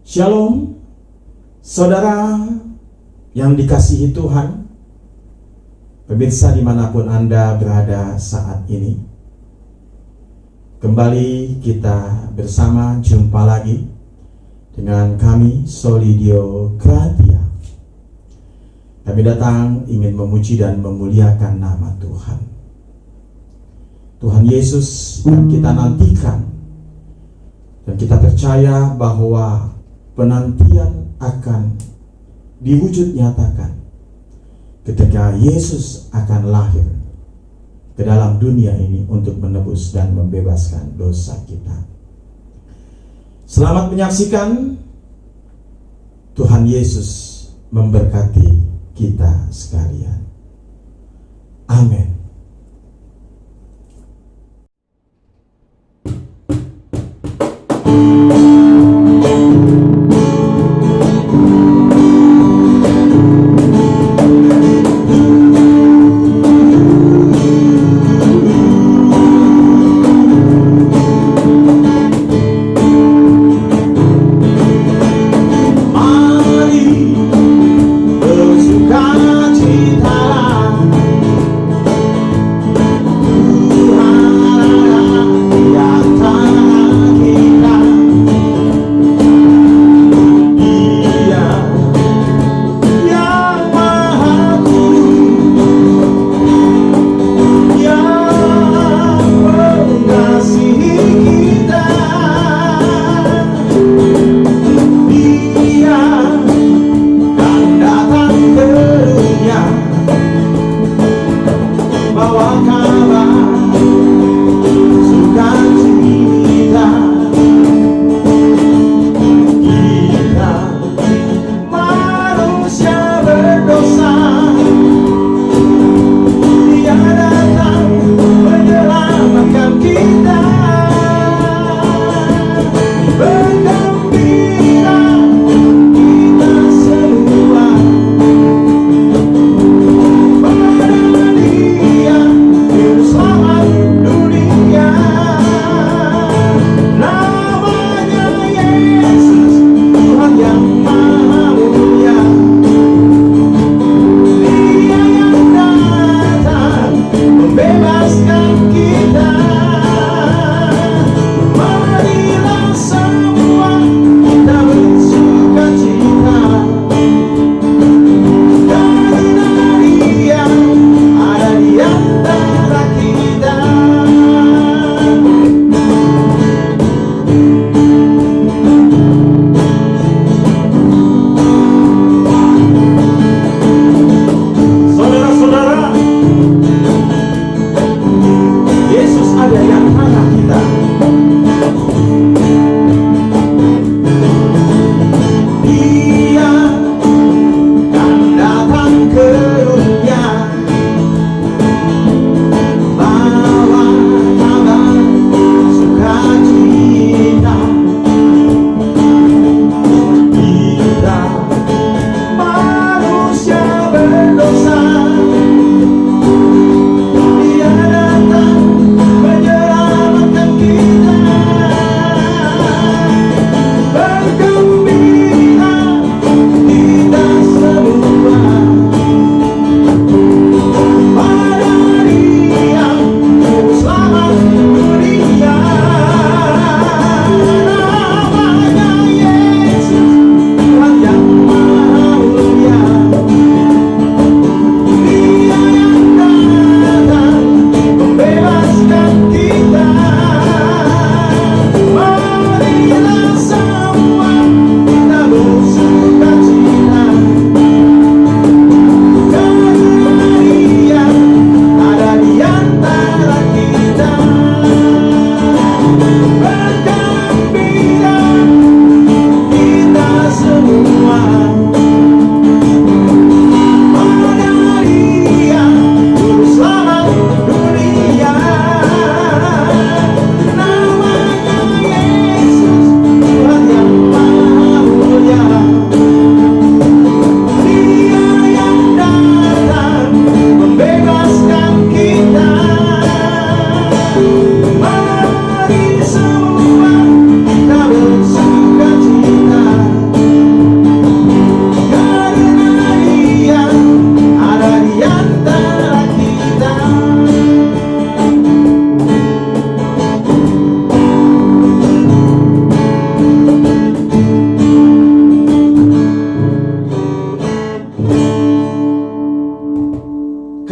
Shalom, saudara yang dikasihi Tuhan, pemirsa dimanapun Anda berada saat ini. Kembali kita bersama jumpa lagi dengan kami Solidio Gratia. Kami datang ingin memuji dan memuliakan nama Tuhan. Tuhan Yesus yang kita nantikan, dan kita percaya bahwa penantian akan diwujud nyatakan ketika Yesus akan lahir ke dalam dunia ini untuk menebus dan membebaskan dosa kita. Selamat menyaksikan. Tuhan Yesus memberkati kita sekalian. Amin. Mari bersuka cita.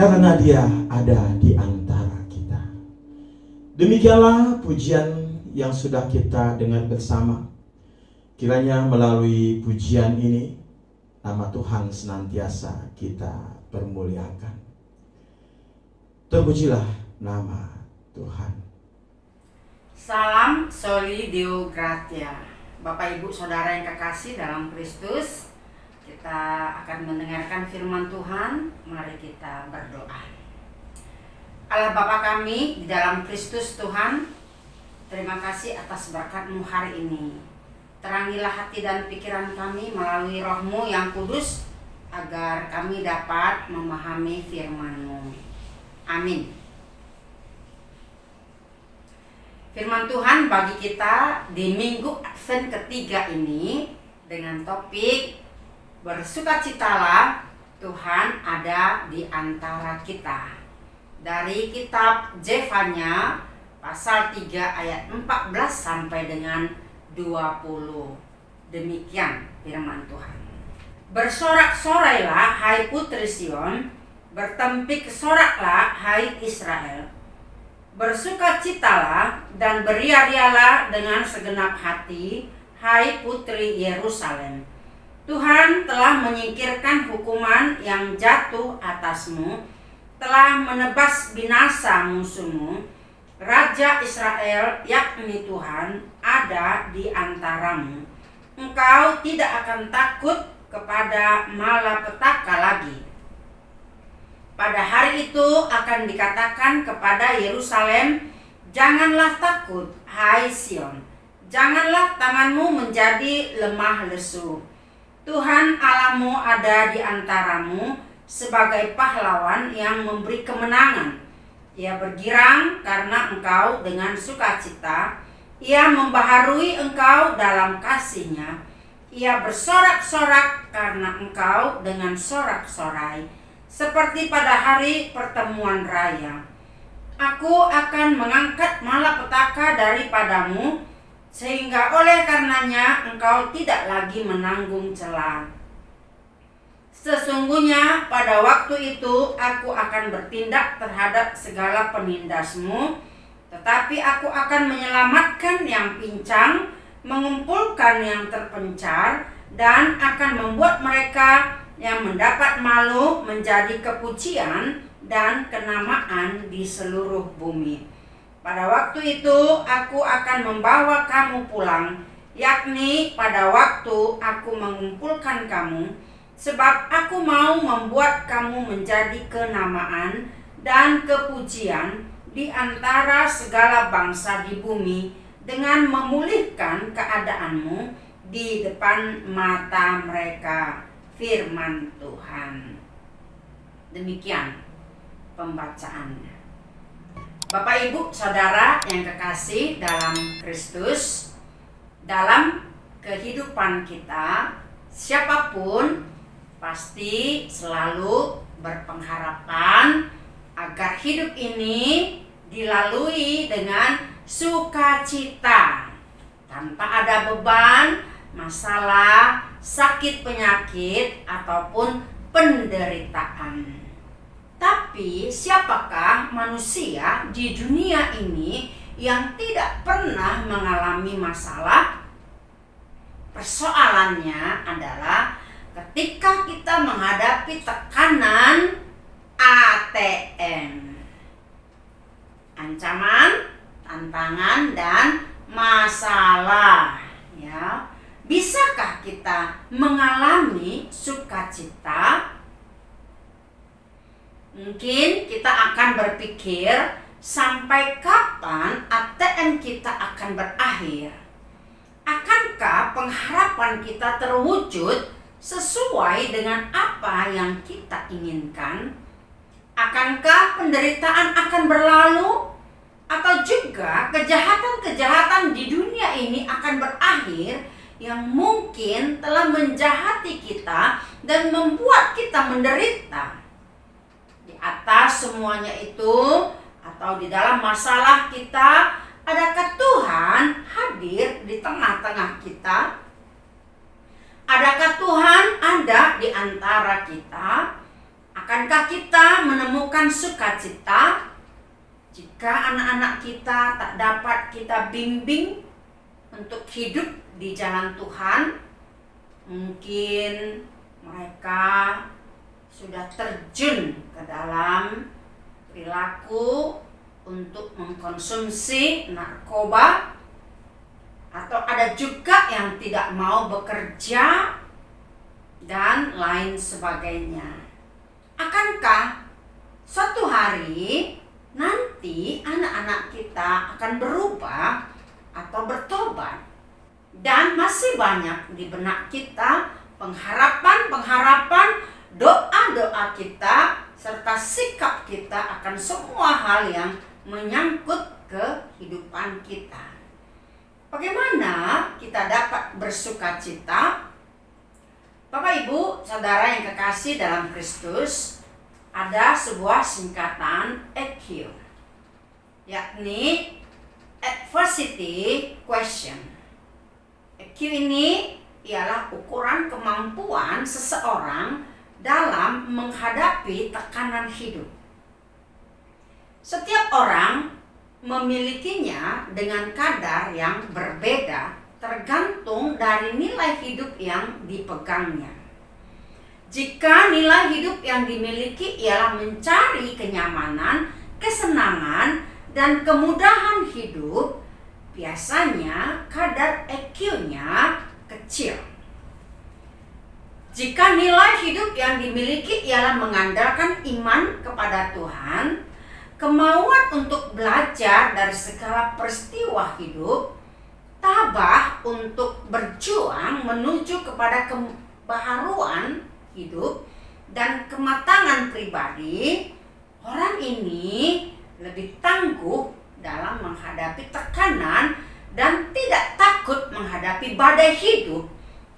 karena Dia ada di antara kita. Demikianlah pujian yang sudah kita dengar bersama. Kiranya melalui pujian ini nama Tuhan senantiasa kita permuliakan. Terpujilah nama Tuhan. Salam Soli Deo Gratia. Bapak Ibu Saudara yang kekasih dalam Kristus, kita akan mendengarkan firman Tuhan. Mari kita berdoa. Allah Bapa kami di dalam Kristus Tuhan, terima kasih atas berkat-Mu hari ini. Terangilah hati dan pikiran kami melalui Roh-Mu yang kudus, agar kami dapat memahami firman-Mu. Amin. Firman Tuhan bagi kita di Minggu Advent ketiga ini dengan topik bersukacitalah, Tuhan ada di antara kita. Dari kitab Zefanya pasal 3 ayat 14 sampai dengan 20. Demikian firman Tuhan. Bersorak-sorailah hai putri Sion, bertempik soraklah hai Israel. Bersukacitalah dan beria-rialah dengan segenap hati hai putri Yerusalem. Tuhan telah menyingkirkan hukuman yang jatuh atasmu, telah menebas binasa musuhmu. Raja Israel, yakni Tuhan, ada di antaramu. Engkau tidak akan takut kepada malapetaka lagi. Pada hari itu akan dikatakan kepada Yerusalem, janganlah takut, hai Sion. Janganlah tanganmu menjadi lemah lesu. Tuhan Allahmu ada di antaramu sebagai pahlawan yang memberi kemenangan. Ia bergirang karena engkau dengan sukacita. Ia membaharui engkau dalam kasih-Nya. Ia bersorak-sorak karena engkau dengan sorak-sorai, seperti pada hari pertemuan raya. Aku akan mengangkat malapetaka daripadamu, sehingga oleh karenanya engkau tidak lagi menanggung cela. Sesungguhnya pada waktu itu aku akan bertindak terhadap segala penindasmu, tetapi aku akan menyelamatkan yang pincang, mengumpulkan yang terpencar, dan akan membuat mereka yang mendapat malu menjadi kepujian dan kenamaan di seluruh bumi. Pada waktu itu aku akan membawa kamu pulang, yakni pada waktu aku mengumpulkan kamu, sebab aku mau membuat kamu menjadi kenamaan dan kepujian di antara segala bangsa di bumi, dengan memulihkan keadaanmu di depan mata mereka. Firman Tuhan. Demikian pembacaannya. Bapak Ibu Saudara yang kekasih dalam Kristus, dalam kehidupan kita, siapapun pasti selalu berpengharapan agar hidup ini dilalui dengan sukacita, tanpa ada beban, masalah, sakit penyakit, ataupun penderitaan. Tapi siapakah manusia di dunia ini yang tidak pernah mengalami masalah? Persoalannya adalah ketika kita menghadapi tekanan ATM, ancaman, tantangan, dan masalah, ya. Bisakah kita mengalami sukacita? Mungkin kita akan berpikir, sampai kapan ATM kita akan berakhir? Akankah pengharapan kita terwujud sesuai dengan apa yang kita inginkan? Akankah penderitaan akan berlalu? Atau juga kejahatan-kejahatan di dunia ini akan berakhir yang mungkin telah menjahati kita dan membuat kita menderita? Di atas semuanya itu, atau di dalam masalah kita, adakah Tuhan hadir di tengah-tengah kita? Adakah Tuhan ada di antara kita? Akankah Akankah kita menemukan sukacita jika anak-anak kita tak dapat kita bimbing untuk hidup di jalan Tuhan? Mungkin mereka sudah terjun ke dalam perilaku untuk mengkonsumsi narkoba, atau ada juga yang tidak mau bekerja dan lain sebagainya. Akankah suatu hari nanti anak-anak kita akan berubah atau bertobat? Dan masih banyak di benak kita pengharapan-pengharapan, doa-doa kita, serta sikap kita akan semua hal yang menyangkut kehidupan kita. Bagaimana kita dapat bersukacita? Bapak, Ibu, Saudara yang kekasih dalam Kristus, ada sebuah singkatan EQ, yakni Adversity Question. EQ ini ialah ukuran kemampuan seseorang dalam menghadapi tekanan hidup. Setiap orang memilikinya dengan kadar yang berbeda, tergantung dari nilai hidup yang dipegangnya. Jika nilai hidup yang dimiliki ialah mencari kenyamanan, kesenangan, dan kemudahan hidup, biasanya kadar EQ-nya kecil. Jika nilai hidup yang dimiliki ialah mengandalkan iman kepada Tuhan, kemauan untuk belajar dari segala peristiwa hidup, tabah untuk berjuang menuju kepada kebaharuan hidup dan kematangan pribadi, orang ini lebih tangguh dalam menghadapi tekanan dan tidak takut menghadapi badai hidup,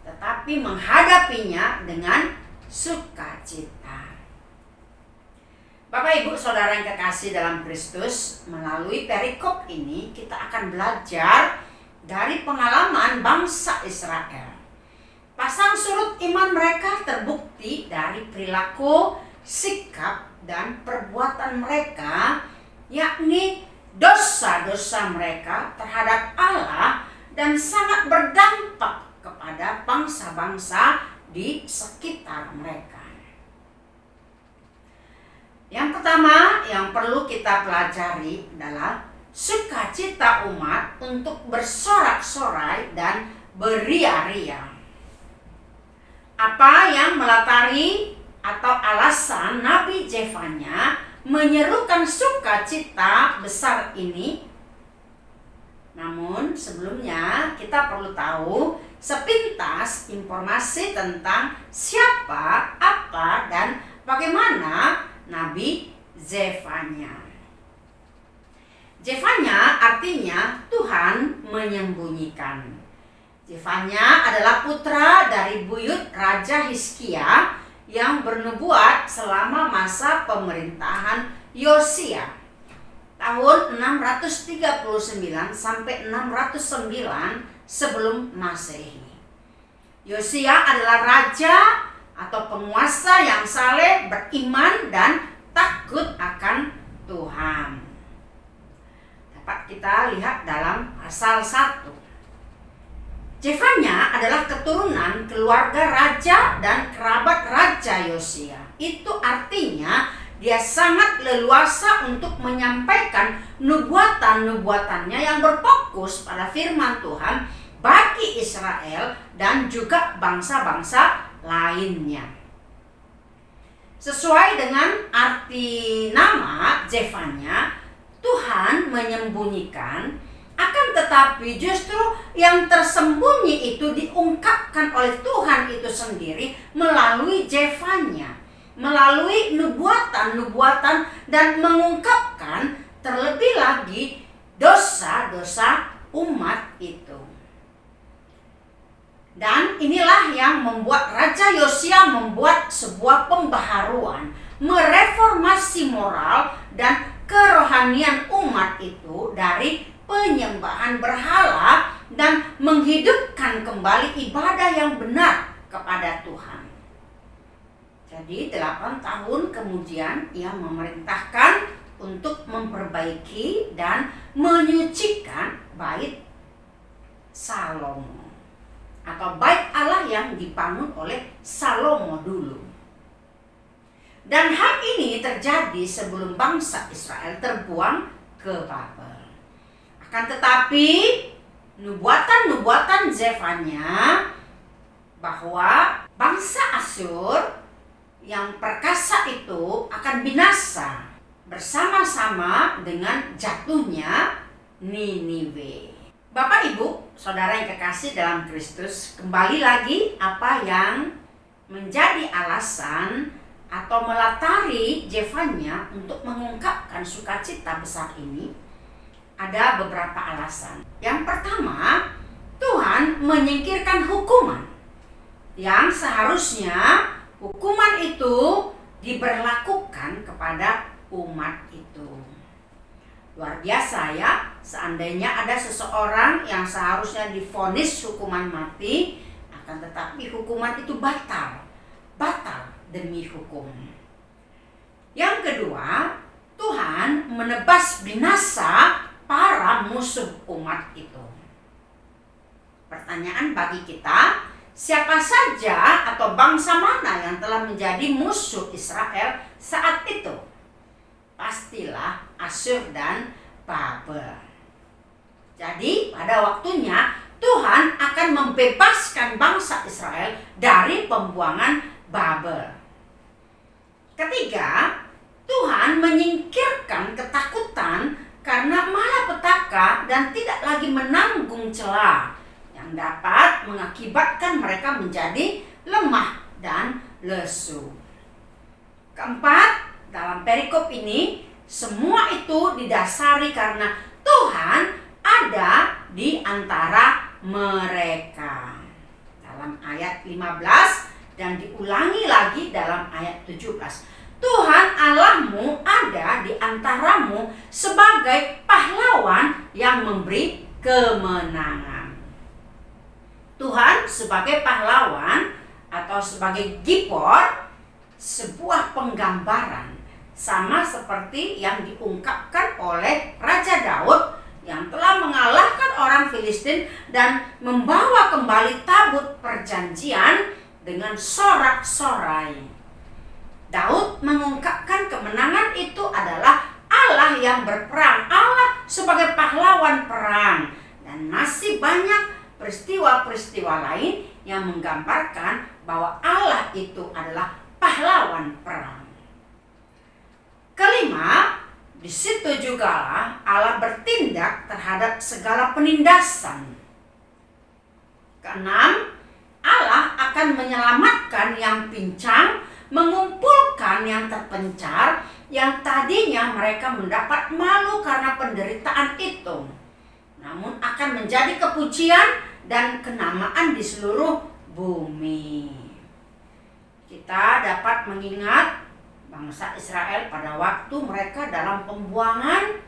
tetapi menghadapinya dengan sukacita. Bapak, Ibu, Saudara yang kekasih dalam Kristus, melalui perikop ini kita akan belajar dari pengalaman bangsa Israel. Pasang surut iman mereka terbukti dari perilaku, sikap, dan perbuatan mereka, yakni dosa-dosa mereka terhadap Allah, dan sangat berdampak kepada bangsa-bangsa di sekitar mereka. Yang pertama yang perlu kita pelajari adalah sukacita umat untuk bersorak-sorai dan beria-ria. Apa yang melatari atau alasan Nabi Zefanya menyerukan sukacita besar ini? Namun sebelumnya kita perlu tahu sepintas informasi tentang siapa, apa, dan bagaimana Nabi Zefanya. Zefanya artinya Tuhan menyembunyikan. Zefanya adalah putra dari buyut Raja Hizkia yang bernubuat selama masa pemerintahan Yosia tahun 639 sampai 609 sebelum Masehi. Yosia adalah raja atau penguasa yang saleh, beriman, dan takut akan Tuhan. Dapat kita lihat dalam pasal 1. Zefanya adalah keturunan keluarga raja dan kerabat Raja Yosia. Itu artinya dia sangat leluasa untuk menyampaikan nubuatan-nubuatannya yang berfokus pada firman Tuhan bagi Israel dan juga bangsa-bangsa lainnya. Sesuai dengan arti nama Zefanya, Tuhan menyembunyikan, akan tetapi justru yang tersembunyi itu diungkapkan oleh Tuhan itu sendiri melalui Zefanya, melalui nubuatan-nubuatan, dan mengungkapkan terlebih lagi dosa-dosa umat itu. Dan inilah yang membuat Raja Yosia membuat sebuah pembaharuan, mereformasi moral dan kerohanian umat itu dari penyembahan berhala dan menghidupkan kembali ibadah yang benar kepada Tuhan. Jadi 8 tahun kemudian ia memerintahkan untuk memperbaiki dan menyucikan bait Salomo atau bait Allah yang dibangun oleh Salomo dulu. Dan hal ini terjadi sebelum bangsa Israel terbuang ke Babel. Akan tetapi nubuatan-nubuatan Zefanya bahwa bangsa Asyur yang perkasa itu akan binasa bersama-sama dengan jatuhnya Niniwe. Bapak Ibu, saudara yang kekasih dalam Kristus, kembali lagi apa yang menjadi alasan atau melatari Zefanya untuk mengungkapkan sukacita besar ini. Ada beberapa alasan. Yang pertama, Tuhan menyingkirkan hukuman yang seharusnya hukuman itu diberlakukan kepada umat itu. Luar biasa ya, seandainya ada seseorang yang seharusnya divonis hukuman mati, akan tetapi hukuman itu batal demi hukum. Yang kedua, Tuhan menebas binasa para musuh umat itu. Pertanyaan bagi kita, siapa saja atau bangsa mana yang telah menjadi musuh Israel saat itu? Pastilah Asyur dan Babel. Jadi pada waktunya Tuhan akan membebaskan bangsa Israel dari pembuangan Babel. Ketiga, Tuhan menyingkirkan ketakutan karena malapetaka dan tidak lagi menanggung celah yang dapat mengakibatkan mereka menjadi lemah dan lesu. Keempat, dalam perikop ini semua itu didasari karena Tuhan ada di antara mereka. Dalam ayat 15 dan diulangi lagi dalam ayat 17. Tuhan Allahmu ada di antaramu sebagai pahlawan yang memberi kemenangan. Tuhan sebagai pahlawan atau sebagai gipor, sebuah penggambaran sama seperti yang diungkapkan oleh Raja Daud yang telah mengalahkan orang Filistin dan membawa kembali tabut perjanjian dengan sorak-sorai. Daud mengungkapkan kemenangan itu adalah Allah yang berperang, Allah sebagai pahlawan perang, dan masih banyak peristiwa-peristiwa lain yang menggambarkan bahwa Allah itu adalah pahlawan perang. Kelima, di situ jugalah Allah bertindak terhadap segala penindasan. Keenam, Allah akan menyelamatkan yang pincang, mengumpulkan yang terpencar, yang tadinya mereka mendapat malu karena penderitaan itu, namun akan menjadi kepujian dan kenamaan di seluruh bumi. Kita dapat mengingat bangsa Israel pada waktu mereka dalam pembuangan,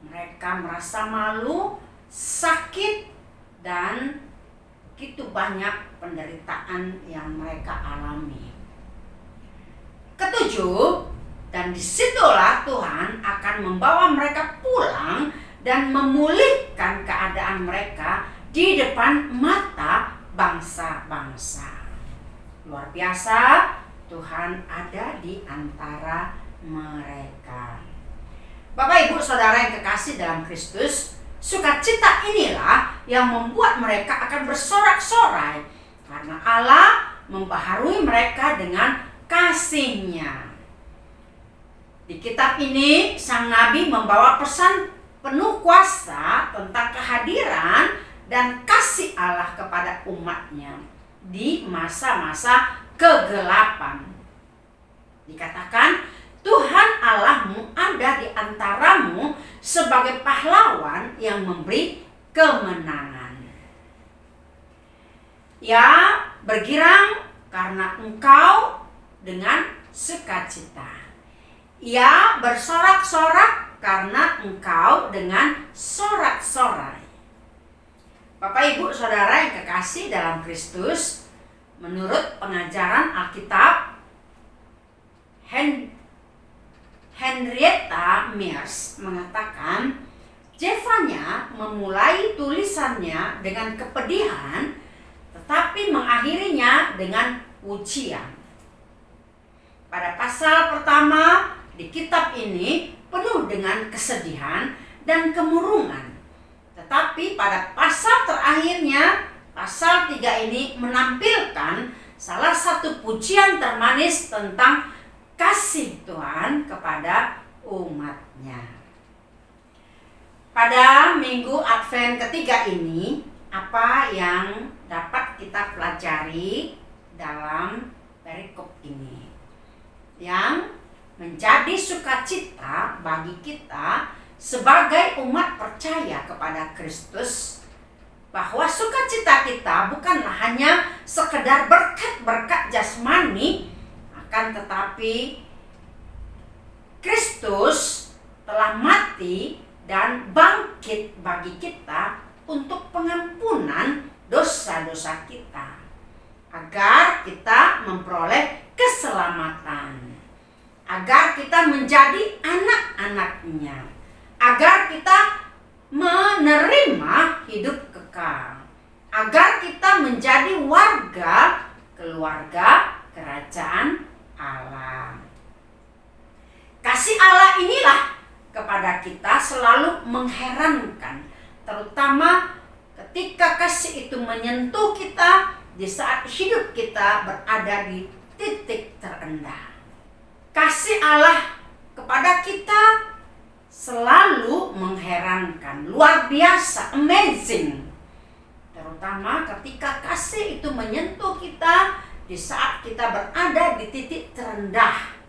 mereka merasa malu, sakit, dan begitu banyak penderitaan yang mereka alami. Ketujuh, dan disitulah Tuhan akan membawa mereka pulang dan memulihkan keadaan mereka di depan mata bangsa-bangsa. Luar biasa, Tuhan ada di antara mereka. Bapak Ibu Saudara yang kekasih dalam Kristus, sukacita inilah yang membuat mereka akan bersorak-sorai karena Allah membaharui mereka dengan kasih-Nya. Di kitab ini sang nabi membawa pesan penuh kuasa tentang kehadiran dan kasih Allah kepada umat-Nya di masa-masa kegelapan. Dikatakan, Tuhan Allahmu ada di antaramu sebagai pahlawan yang memberi kemenangan. Ya, bergirang karena engkau dengan sukacita. Ya, bersorak-sorak karena engkau dengan sorak-sorai. Bapak Ibu Saudara yang kekasih dalam Kristus, menurut pengajaran Alkitab, Henrietta Mears mengatakan, Jevanya memulai tulisannya dengan kepedihan, tetapi mengakhirinya dengan pujian. Pada pasal pertama di kitab ini penuh dengan kesedihan dan kemurungan. Tetapi pada pasal terakhirnya, pasal 3 ini menampilkan salah satu pujian termanis tentang kasih Tuhan kepada umatnya. Pada minggu Advent ketiga ini, apa yang dapat kita pelajari dalam perikop ini yang menjadi sukacita bagi kita sebagai umat percaya kepada Kristus, bahwa sukacita kita bukanlah hanya sekedar berkat-berkat jasmani, akan tetapi Kristus telah mati dan bangkit bagi kita untuk pengampunan dosa-dosa kita, agar kita memperoleh keselamatan, agar kita menjadi anak-anaknya, agar kita menerima hidup kekal, agar kita menjadi keluarga kerajaan Allah. Kasih Allah inilah kepada kita selalu mengherankan, terutama ketika kasih itu menyentuh kita di saat hidup kita berada di titik terendah. Kasih Allah kepada kita selalu mengherankan, luar biasa, amazing. Terutama ketika kasih itu menyentuh kita di saat kita berada di titik terendah.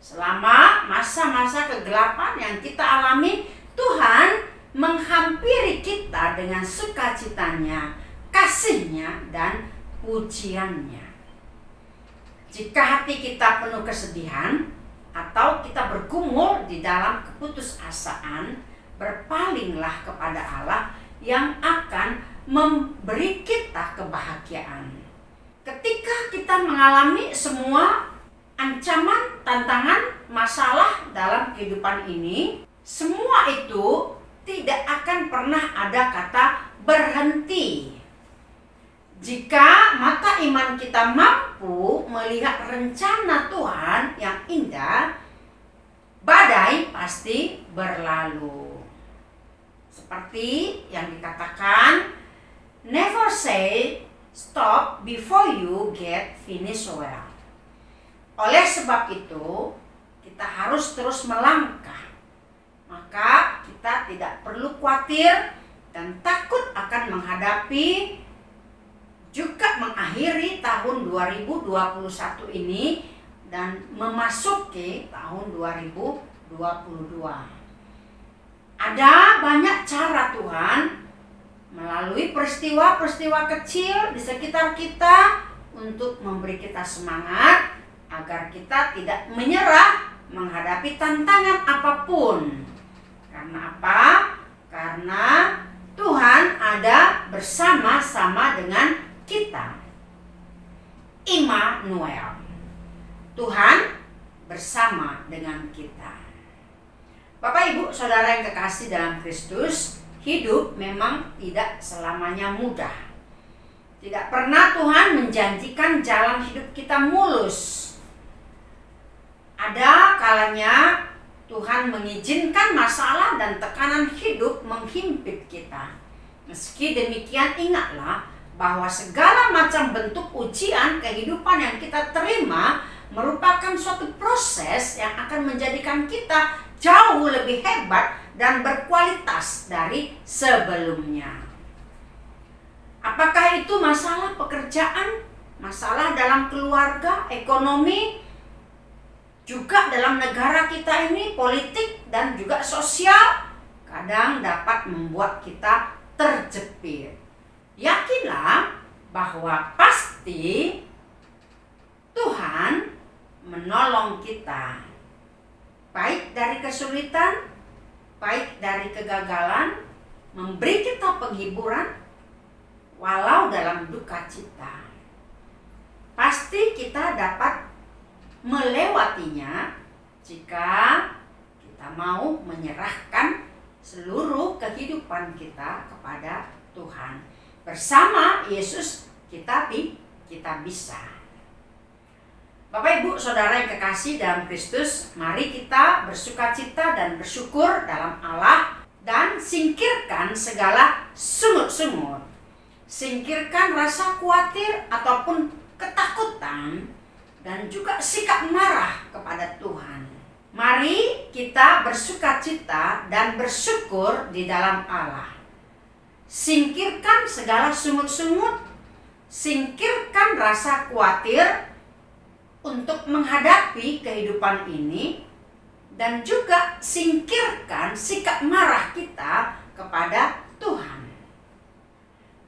Selama masa-masa kegelapan yang kita alami, Tuhan menghampiri kita dengan sukacitanya, kasihnya, dan pujiannya. Jika hati kita penuh kesedihan atau kita bergumul di dalam keputusasaan, berpalinglah kepada Allah yang akan memberi kita kebahagiaan. Ketika kita mengalami semua ancaman, tantangan, masalah dalam kehidupan ini, semua itu tidak akan pernah ada kata berhenti. Jika mata iman kita mampu melihat rencana Tuhan yang indah, badai pasti berlalu. Seperti yang dikatakan, never say stop before you get finished well. Oleh sebab itu, kita harus terus melangkah. Maka kita tidak perlu khawatir dan takut akan menghadapi juga mengakhiri tahun 2021 ini dan memasuki tahun 2022. Ada banyak cara Tuhan melalui peristiwa-peristiwa kecil di sekitar kita untuk memberi kita semangat agar kita tidak menyerah menghadapi tantangan apapun. Karena apa? Karena Tuhan ada bersama-sama dengan kita. Immanuel, Tuhan bersama dengan kita. Bapak, Ibu, Saudara yang kekasih dalam Kristus, hidup memang tidak selamanya mudah. Tidak pernah Tuhan menjanjikan jalan hidup kita mulus. Ada kalanya Tuhan mengizinkan masalah dan tekanan hidup menghimpit kita. Meski demikian, ingatlah bahwa segala macam bentuk ujian kehidupan yang kita terima merupakan suatu proses yang akan menjadikan kita jauh lebih hebat dan berkualitas dari sebelumnya. Apakah itu masalah pekerjaan, masalah dalam keluarga, ekonomi, juga dalam negara kita ini, politik dan juga sosial, kadang dapat membuat kita terjepit. Yakinlah bahwa pasti Tuhan menolong kita, baik dari kesulitan, baik dari kegagalan, memberi kita penghiburan, walau dalam duka cita. Pasti kita dapat melewatinya jika kita mau menyerahkan seluruh kehidupan kita kepada Tuhan. Bersama Yesus kita bisa. Bapak Ibu Saudara yang kekasih dalam Kristus, mari kita bersukacita dan bersyukur dalam Allah dan singkirkan segala sungut-sungut. Singkirkan rasa khawatir ataupun ketakutan dan juga sikap marah kepada Tuhan. Mari kita bersukacita dan bersyukur di dalam Allah. Singkirkan segala sungut-sungut, singkirkan rasa khawatir untuk menghadapi kehidupan ini, dan juga singkirkan sikap marah kita kepada Tuhan.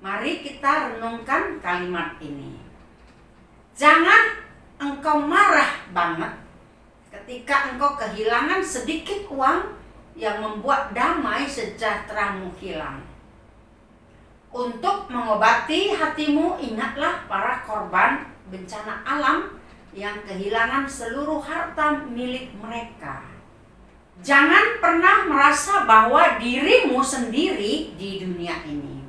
Mari kita renungkan kalimat ini. Jangan engkau marah banget ketika engkau kehilangan sedikit uang yang membuat damai sejahteramu hilang. Untuk mengobati hatimu, ingatlah para korban bencana alam yang kehilangan seluruh harta milik mereka. Jangan pernah merasa bahwa dirimu sendiri di dunia ini.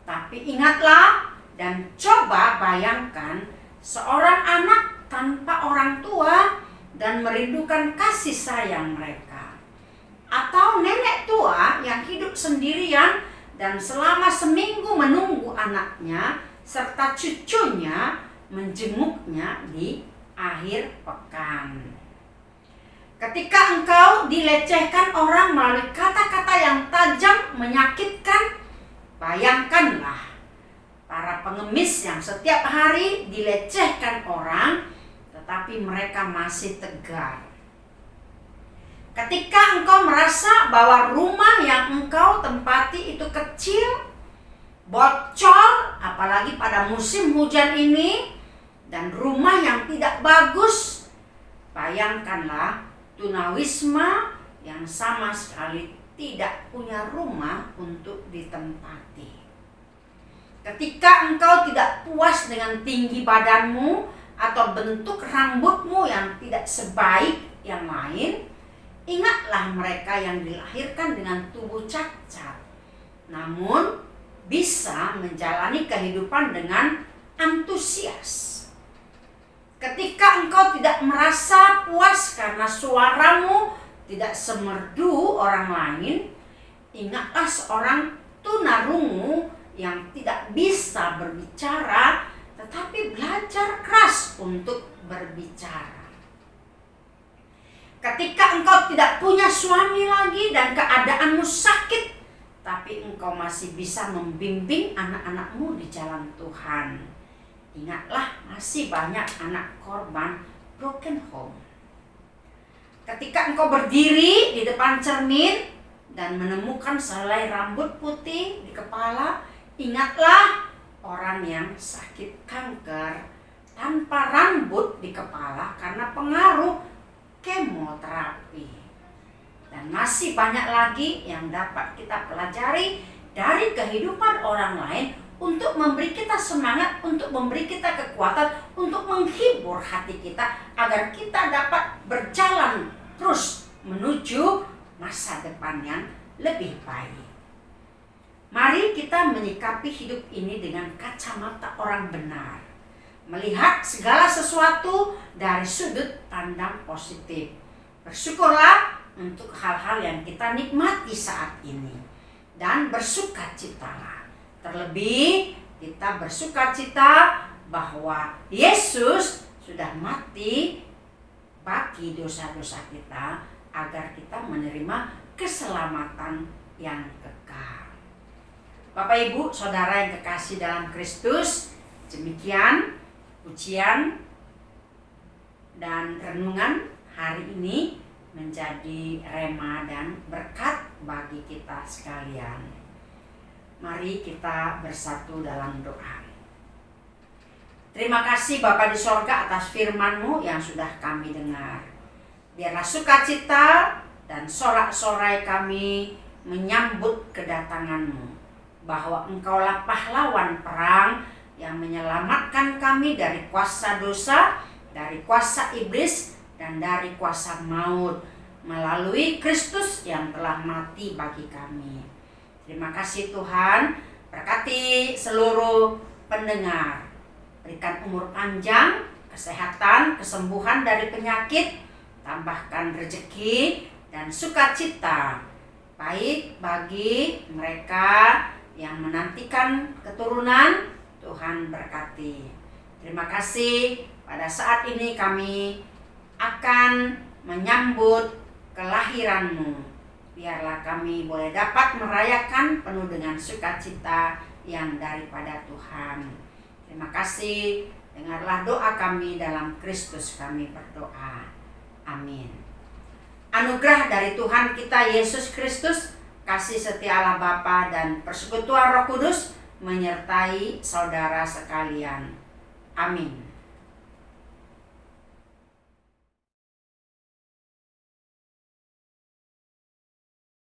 Tapi ingatlah dan coba bayangkan seorang anak tanpa orang tua dan merindukan kasih sayang mereka. Atau nenek tua yang hidup sendirian dan selama seminggu menunggu anaknya serta cucunya menjenguknya di akhir pekan. Ketika engkau dilecehkan orang melalui kata-kata yang tajam menyakitkan, bayangkanlah para pengemis yang setiap hari dilecehkan orang, tetapi mereka masih tegar. Ketika engkau merasa bahwa rumah yang engkau tempati itu kecil, bocor, apalagi pada musim hujan ini, dan rumah yang tidak bagus, bayangkanlah tunawisma yang sama sekali tidak punya rumah untuk ditempati. Ketika engkau tidak puas dengan tinggi badanmu atau bentuk rambutmu yang tidak sebaik yang lain, ingatlah mereka yang dilahirkan dengan tubuh cacat, namun bisa menjalani kehidupan dengan antusias. Ketika engkau tidak merasa puas karena suaramu tidak semerdu orang lain, ingatlah seorang tunarungu yang tidak bisa berbicara tetapi belajar keras untuk berbicara. Ketika engkau tidak punya suami lagi dan keadaanmu sakit, tapi engkau masih bisa membimbing anak-anakmu di jalan Tuhan, ingatlah masih banyak anak korban broken home. Ketika engkau berdiri di depan cermin dan menemukan selai rambut putih di kepala, ingatlah orang yang sakit kanker tanpa rambut di kepala karena pengaruh kemoterapi. Dan masih banyak lagi yang dapat kita pelajari dari kehidupan orang lain untuk memberi kita semangat, untuk memberi kita kekuatan, untuk menghibur hati kita agar kita dapat berjalan terus menuju masa depan yang lebih baik. Mari kita menyikapi hidup ini dengan kacamata orang benar, melihat segala sesuatu dari sudut pandang positif. Bersyukurlah untuk hal-hal yang kita nikmati saat ini dan bersukacitalah. Terlebih kita bersukacita bahwa Yesus sudah mati bagi dosa-dosa kita agar kita menerima keselamatan yang kekal. Bapak Ibu Saudara yang kekasih dalam Kristus, demikian pujian dan renungan hari ini menjadi rema dan berkat bagi kita sekalian. Mari kita bersatu dalam doa. Terima kasih Bapa di sorga atas firman-Mu yang sudah kami dengar. Biarlah sukacita dan sorak-sorai kami menyambut kedatangan-Mu, bahwa Engkaulah pahlawan perang yang menyelamatkan kami dari kuasa dosa dari kuasa iblis dan dari kuasa maut melalui Kristus yang telah mati bagi kami. Terima kasih Tuhan, berkati seluruh pendengar, berikan umur panjang, kesehatan, kesembuhan dari penyakit, tambahkan rezeki dan sukacita, baik bagi mereka yang menantikan keturunan. Tuhan berkati. Terima kasih. Pada saat ini kami akan menyambut kelahiran-Mu. Biarlah kami boleh dapat merayakan penuh dengan sukacita yang daripada Tuhan. Terima kasih. Dengarlah doa kami dalam Kristus kami berdoa. Amin. Anugerah dari Tuhan kita Yesus Kristus, kasih setia Allah Bapa dan persekutuan Roh Kudus menyertai saudara sekalian. Amin.